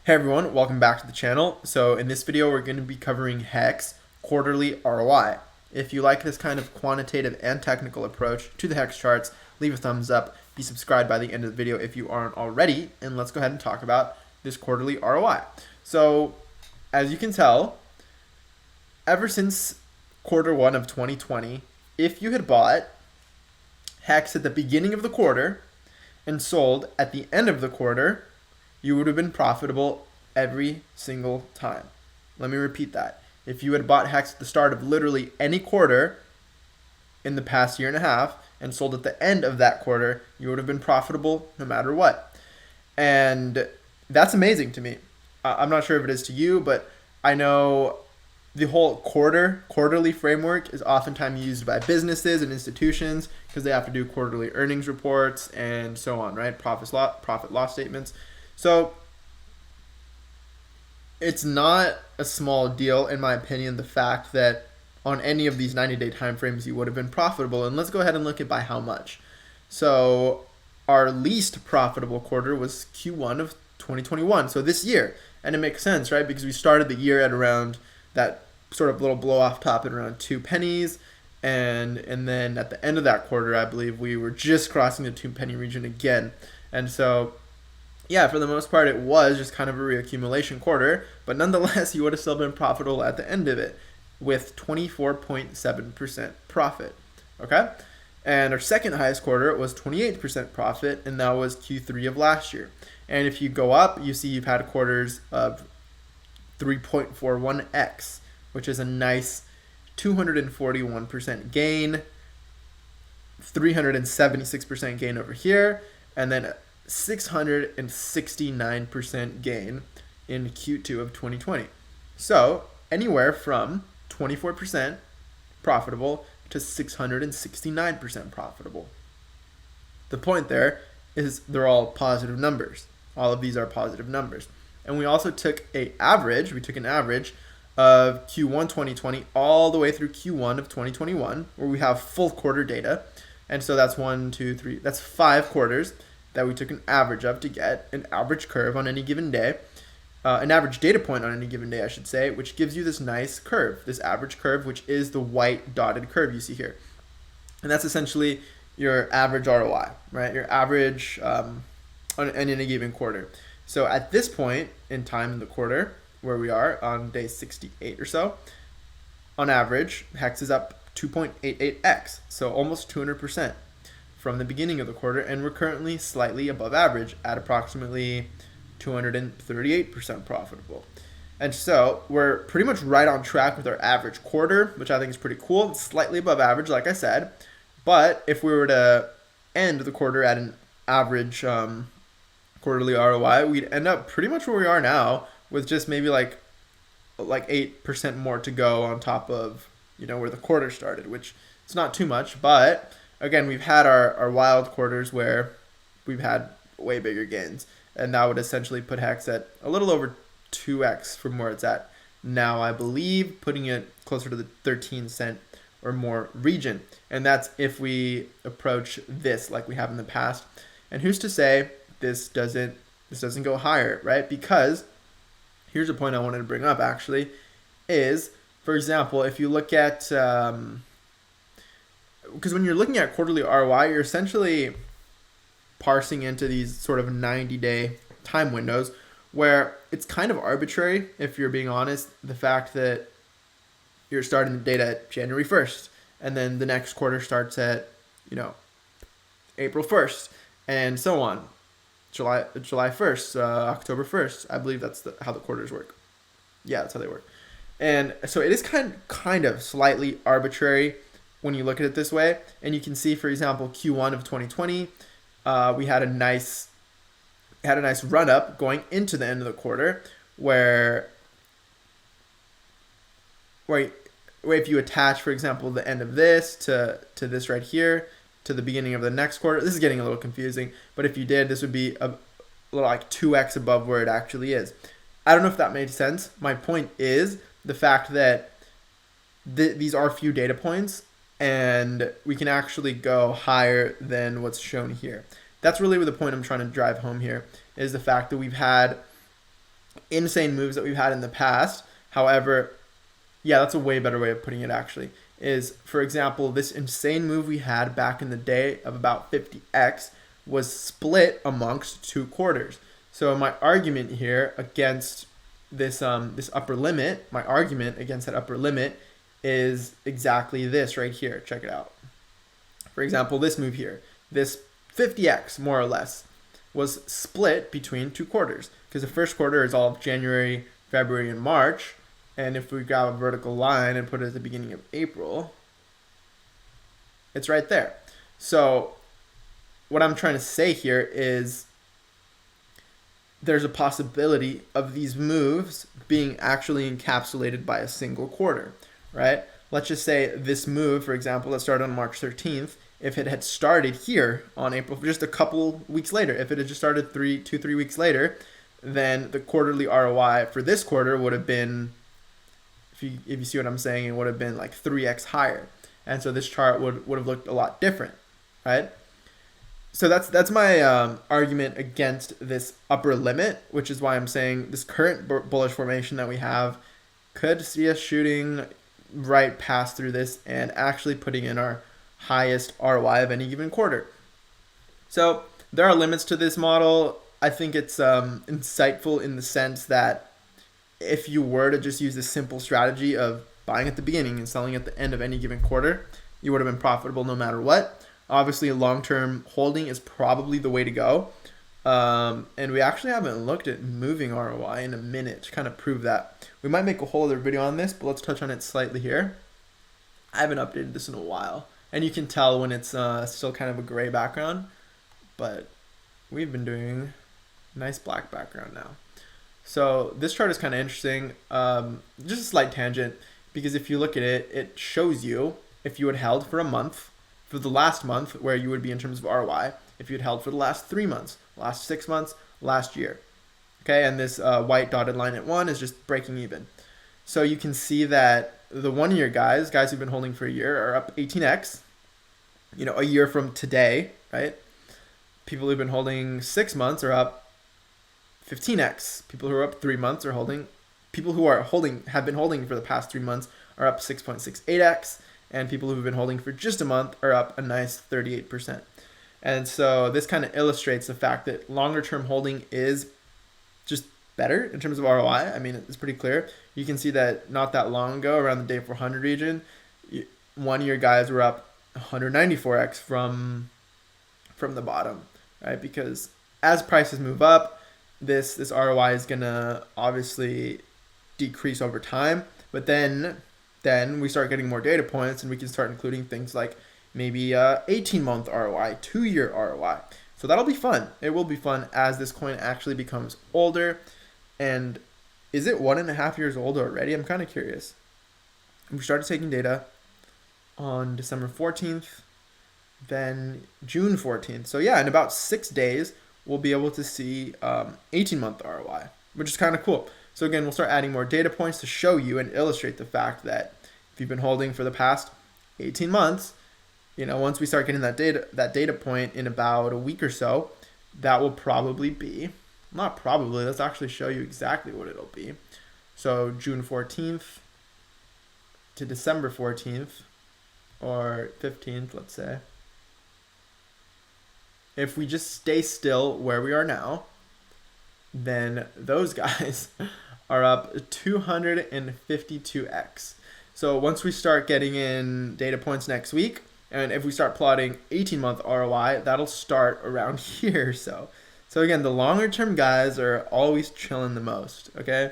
Hey everyone, welcome back to the channel. So in this video, we're going to be covering HEX quarterly ROI. If you like this kind of quantitative and technical approach to the HEX charts, leave a thumbs up, be subscribed by the end of the video if you aren't already, and let's go ahead and talk about this quarterly ROI. So as you can tell, ever since quarter one of 2020, if you had bought HEX at the beginning of the quarter and sold at the end of the quarter, you would have been profitable every single time. Let me repeat that. If you had bought HEX at the start of literally any quarter in the past year and a half and sold at the end of that quarter, you would have been profitable no matter what. And that's amazing to me. I'm not sure if it is to you, but I know the whole quarterly framework is oftentimes used by businesses and institutions because they have to do quarterly earnings reports and so on, right? Profit loss statements. So it's not a small deal, in my opinion, the fact that on any of these 90-day time frames you would have been profitable. And let's go ahead and look at by how much. So our least profitable quarter was Q1 of 2021, so this year. And it makes sense, right? Because we started the year at around that sort of little blow off top at around 2 pennies. And then at the end of that quarter, I believe we were just crossing the 2 penny region again. And so yeah, for the most part, it was just kind of a reaccumulation quarter, but nonetheless, you would have still been profitable at the end of it with 24.7% profit. Okay? And our second highest quarter was 28% profit, and that was Q3 of last year. And if you go up, you see you've had quarters of 3.41x, which is a nice 241% gain, 376% gain over here, and then 669% gain in Q2 of 2020. So anywhere from 24% profitable to 669% profitable. The point there is they're all positive numbers. All of these are positive numbers. And we also took an average of Q1 2020 all the way through Q1 of 2021, where we have full quarter data. And so that's 5 quarters that we took an average of to get an average curve on any given day, an average data point on any given day, I should say, which gives you this nice curve, this average curve, which is the white dotted curve you see here. And that's essentially your average ROI, right? Your average on any given quarter. So at this point in time in the quarter, where we are on day 68 or so, on average, HEX is up 2.88x, so almost 200%. From the beginning of the quarter, and we're currently slightly above average at approximately 238% profitable. And so we're pretty much right on track with our average quarter, which I think is pretty cool. It's slightly above average, like I said. But if we were to end the quarter at an average quarterly ROI, we'd end up pretty much where we are now, with just maybe like 8% more to go on top of where the quarter started, which it's not too much, but again, we've had our wild quarters where we've had way bigger gains, and that would essentially put HEX at a little over 2x from where it's at now, I believe, putting it closer to the 13 cent or more region. And that's if we approach this like we have in the past. And who's to say this doesn't go higher, right? Because here's a point I wanted to bring up actually is, for example, if you look at because when you're looking at quarterly ROI, you're essentially parsing into these sort of 90-day time windows where it's kind of arbitrary, if you're being honest, the fact that you're starting the data at January 1st and then the next quarter starts at, April 1st and so on. July 1st, October 1st. I believe that's how the quarters work. Yeah, that's how they work. And so it is kind of slightly arbitrary when you look at it this way. And you can see, for example, Q1 of 2020, we had a nice run up going into the end of the quarter where if you attach, for example, the end of this to this right here to the beginning of the next quarter, this is getting a little confusing, but if you did, this would be a little like 2x above where it actually is. I don't know if that made sense. My point is the fact that these are few data points, and we can actually go higher than what's shown here. That's really the point I'm trying to drive home here, is the fact that we've had insane moves that we've had in the past. However, yeah, that's a way better way of putting it actually, is, for example, this insane move we had back in the day of about 50x was split amongst 2 quarters. So my argument here against this upper limit, my argument against that upper limit is exactly this right here. Check it out. For example, this move here, this 50x more or less, was split between 2 quarters, because the first quarter is all of January, February, and March. And if we grab a vertical line and put it at the beginning of April, it's right there. So what I'm trying to say here is there's a possibility of these moves being actually encapsulated by a single quarter, right? Let's just say this move, for example, that started on March 13th, if it had started here on April, just a couple weeks later, if it had just started 2-3 weeks later, then the quarterly ROI for this quarter would have been, if you see what I'm saying, it would have been like 3x higher. And so this chart would have looked a lot different, right? So that's my argument against this upper limit, which is why I'm saying this current bullish formation that we have could see us shooting right past through this and actually putting in our highest ROI of any given quarter. So there are limits to this model. I think it's insightful in the sense that if you were to just use this simple strategy of buying at the beginning and selling at the end of any given quarter, you would have been profitable no matter what. Obviously, long-term holding is probably the way to go. And we actually haven't looked at moving ROI in a minute to kind of prove that. We might make a whole other video on this, but let's touch on it slightly here. I haven't updated this in a while. And you can tell when it's still kind of a gray background. But we've been doing a nice black background now. So this chart is kind of interesting. Just a slight tangent, because if you look at it, it shows you if you had held for a month, for the last month, where you would be in terms of ROI, if you had held for the last 3 months, last 6 months, last year. Okay, and this white dotted line at 1 is just breaking even. So you can see that the 1 year guys who've been holding for a year are up 18x, a year from today, right? People who've been holding 6 months are up 15x. People who are up 3 months are holding, people who have been holding for the past 3 months are up 6.68x. And people who've been holding for just a month are up a nice 38%. And so this kind of illustrates the fact that longer term holding is just better in terms of ROI. I mean, it's pretty clear. You can see that not that long ago, around the day 400 region, 1 year guys were up 194x from the bottom, right? Because as prices move up, this ROI is gonna obviously decrease over time, but then we start getting more data points and we can start including things like maybe 18-month ROI, 2-year ROI. So that'll be fun. It will be fun as this coin actually becomes older. And is it 1.5 years old already? I'm kind of curious. We started taking data on December 14th, then June 14th. So yeah, in about 6 days, we'll be able to see 18-month ROI, which is kind of cool. So again, we'll start adding more data points to show you and illustrate the fact that if you've been holding for the past 18 months, once we start getting that data point in about a week or so, that will probably be, not probably, let's actually show you exactly what it'll be. So June 14th to December 14th, or 15th, let's say. If we just stay still where we are now, then those guys are up 252x. So once we start getting in data points next week, and if we start plotting 18-month ROI, that'll start around here. So again, the longer term guys are always chilling the most, okay?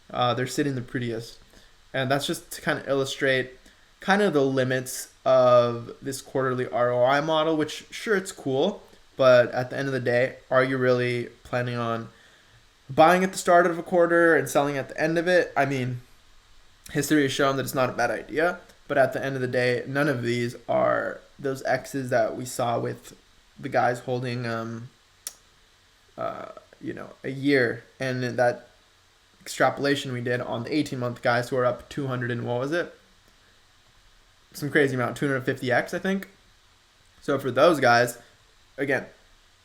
They're sitting the prettiest. And that's just to kind of illustrate kind of the limits of this quarterly ROI model, which sure, it's cool, but at the end of the day, are you really planning on buying at the start of a quarter and selling at the end of it? I mean, history has shown that it's not a bad idea, but at the end of the day, none of these are those X's that we saw with the guys holding, a year, and that extrapolation we did on the 18-month guys who are up 200 and what was it? Some crazy amount, 250x, I think. So for those guys, again,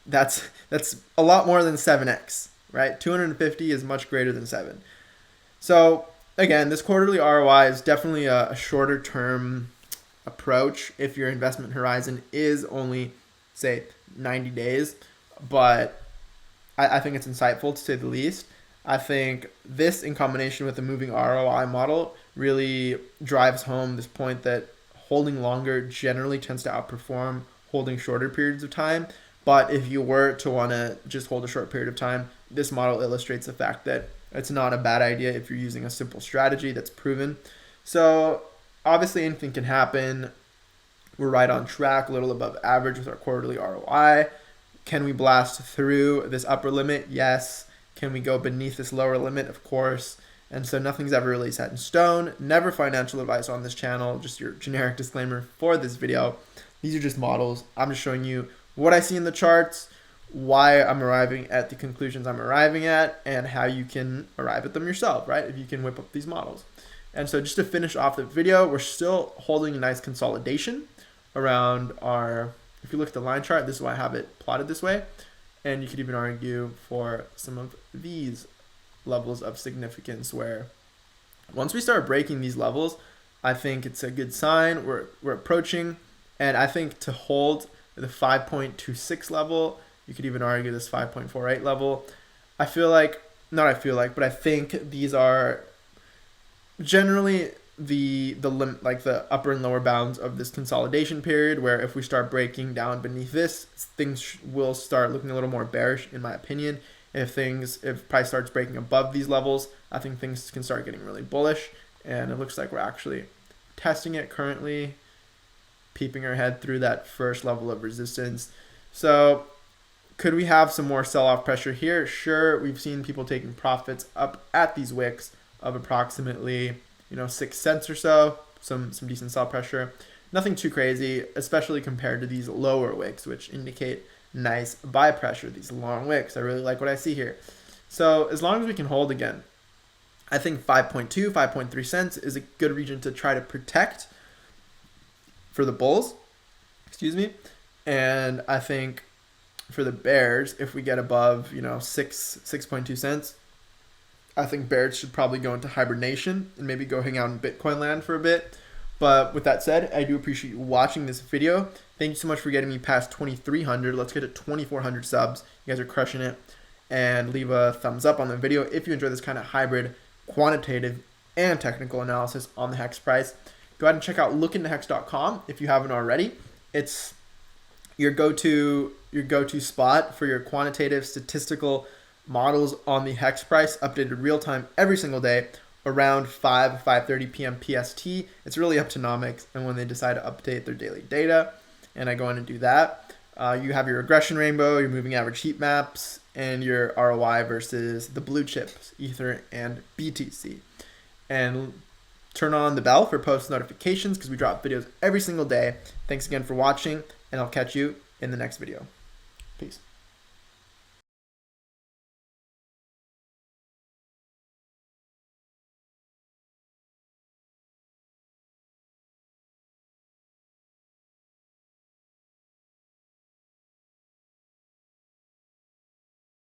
that's a lot more than 7x, right? 250 is much greater than 7. So again, this quarterly ROI is definitely a shorter term approach if your investment horizon is only, say, 90 days. But I think it's insightful to say the least. I think this, in combination with the moving ROI model, really drives home this point that holding longer generally tends to outperform holding shorter periods of time. But if you were to want to just hold a short period of time, this model illustrates the fact that it's not a bad idea if you're using a simple strategy that's proven. So obviously anything can happen. We're right on track, a little above average with our quarterly ROI. Can we blast through this upper limit? Yes. Can we go beneath this lower limit? Of course. And so nothing's ever really set in stone. Never financial advice on this channel. Just your generic disclaimer for this video. These are just models. I'm just showing you what I see in the charts, why I'm arriving at the conclusions I'm arriving at, and how you can arrive at them yourself, right? If you can whip up these models. And so just to finish off the video, we're still holding a nice consolidation around our, if you look at the line chart, this is why I have it plotted this way. And you could even argue for some of these levels of significance where once we start breaking these levels, I think it's a good sign. We're approaching, and I think to hold the 5.26 level, you could even argue this 5.48 level. I think these are generally the limit, like the upper and lower bounds of this consolidation period, where if we start breaking down beneath this, things will start looking a little more bearish, in my opinion. If price starts breaking above these levels, I think things can start getting really bullish, and it looks like we're actually testing it currently, peeping our head through that first level of resistance. So could we have some more sell-off pressure here? Sure. We've seen people taking profits up at these wicks of approximately 6 cents or so, some decent sell pressure. Nothing too crazy, especially compared to these lower wicks, which indicate nice buy pressure, these long wicks. I really like what I see here. So as long as we can hold again, I think 5.2, 5.3 cents is a good region to try to protect for the bulls, and I think for the bears, if we get above 6.2 cents, I think bears should probably go into hibernation and maybe go hang out in Bitcoin land for a bit. But with that said, I do appreciate you watching this video. Thank you so much for getting me past 2,300. Let's get to 2,400 subs. You guys are crushing it. And leave a thumbs up on the video if you enjoy this kind of hybrid quantitative and technical analysis on the HEX price. Go ahead and check out LookIntoHex.com if you haven't already. It's your go-to spot for your quantitative statistical models on the HEX price, updated real time every single day around 5:30 p.m. PST. It's really up to Nomics and when they decide to update their daily data, and I go in and do that. You have your regression rainbow, your moving average heat maps, and your ROI versus the blue chips, Ether and BTC. And turn on the bell for post notifications because we drop videos every single day. Thanks again for watching, and I'll catch you in the next video. Peace.